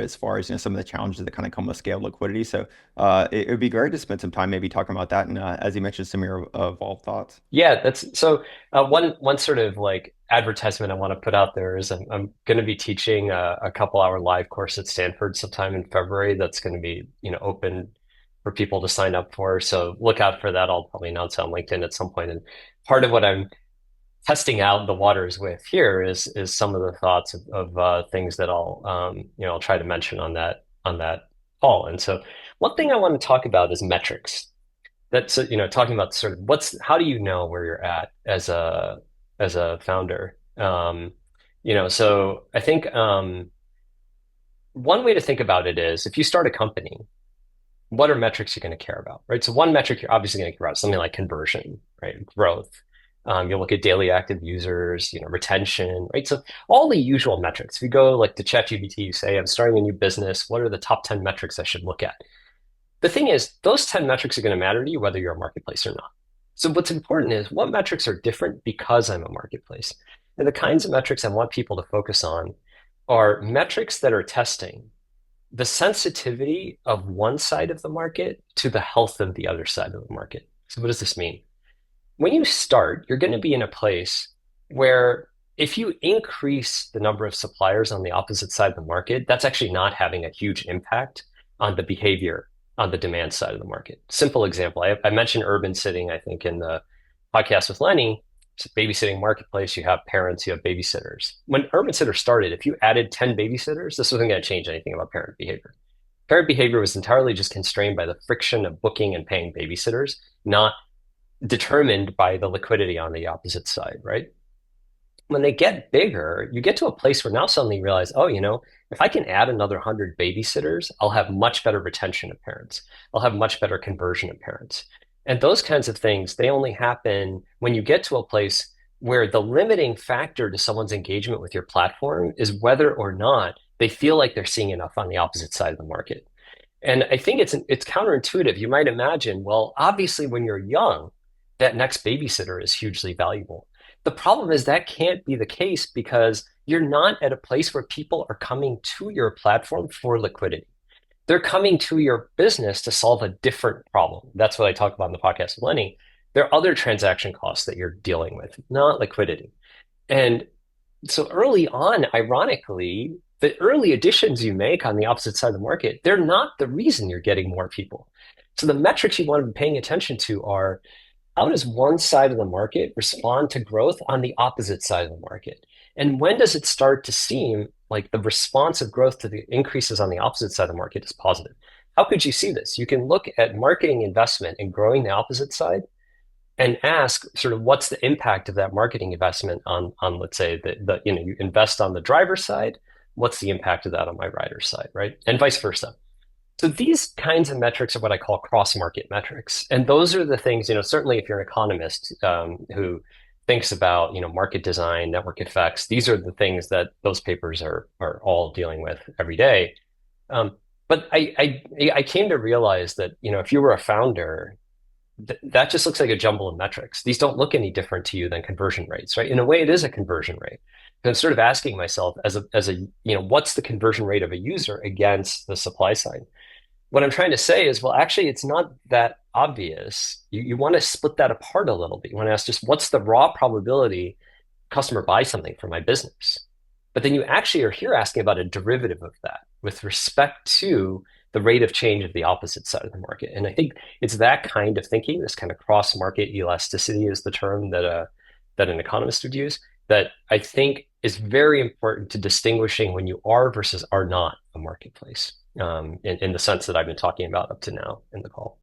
as far as some of the challenges that kind of come with scale liquidity. So it would be great to spend some time maybe talking about that, and as you mentioned, some of your evolved thoughts. Yeah, that's so one sort of like advertisement I want to put out there is I'm going to be teaching a couple hour live course at Stanford sometime in February that's going to be, open for people to sign up for. So look out for that. I'll probably announce it on LinkedIn at some point. And part of what I'm testing out the waters with here is some of the thoughts of things that I'll try to mention on that call. And so one thing I want to talk about is metrics. That's talking about sort of how do you know where you're at as a founder. So I think one way to think about it is if you start a company, what are metrics you're going to care about, right? So one metric you're obviously going to care about is something like conversion, right? Growth. You'll look at daily active users, retention, right? So all the usual metrics. If you go like to ChatGPT, you say, I'm starting a new business. What are the top 10 metrics I should look at? The thing is, those 10 metrics are going to matter to you whether you're a marketplace or not. So what's important is what metrics are different because I'm a marketplace. And the kinds of metrics I want people to focus on are metrics that are testing the sensitivity of one side of the market to the health of the other side of the market. So what does this mean? When you start, you're going to be in a place where if you increase the number of suppliers on the opposite side of the market, that's actually not having a huge impact on the behavior on the demand side of the market. Simple example. I mentioned urban sitting, I think, in the podcast with Lenny. It's a babysitting marketplace. You have parents, you have babysitters. When urban sitter started, if you added 10 babysitters, this wasn't going to change anything about parent behavior. Parent behavior was entirely just constrained by the friction of booking and paying babysitters, not determined by the liquidity on the opposite side, right? When they get bigger, you get to a place where now suddenly you realize, oh, if I can add another 100 babysitters, I'll have much better retention of parents. I'll have much better conversion of parents. And those kinds of things, they only happen when you get to a place where the limiting factor to someone's engagement with your platform is whether or not they feel like they're seeing enough on the opposite side of the market. And I think it's counterintuitive. You might imagine, well, obviously when you're young, that next babysitter is hugely valuable. The problem is that can't be the case because you're not at a place where people are coming to your platform for liquidity. They're coming to your business to solve a different problem. That's what I talk about in the podcast with Lenny. There are other transaction costs that you're dealing with, not liquidity. And so early on, ironically, the early additions you make on the opposite side of the market, they're not the reason you're getting more people. So the metrics you want to be paying attention to are how does one side of the market respond to growth on the opposite side of the market? And when does it start to seem like the response of growth to the increases on the opposite side of the market is positive? How could you see this? You can look at marketing investment and growing the opposite side and ask sort of what's the impact of that marketing investment on let's say you invest on the driver's side, what's the impact of that on my rider's side, right? And vice versa. So these kinds of metrics are what I call cross-market metrics. And those are the things, certainly if you're an economist who thinks about, market design, network effects, these are the things that those papers are all dealing with every day. But I came to realize that, if you were a founder, that just looks like a jumble of metrics. These don't look any different to you than conversion rates, right? In a way, it is a conversion rate. I'm sort of asking myself what's the conversion rate of a user against the supply side? What I'm trying to say is, well, actually, it's not that obvious. You want to split that apart a little bit. You want to ask just what's the raw probability customer buys something for my business? But then you actually are here asking about a derivative of that with respect to the rate of change of the opposite side of the market. And I think it's that kind of thinking, this kind of cross-market elasticity is the term that an economist would use, that I think is very important to distinguishing when you are versus are not a marketplace, in the sense that I've been talking about up to now in the call.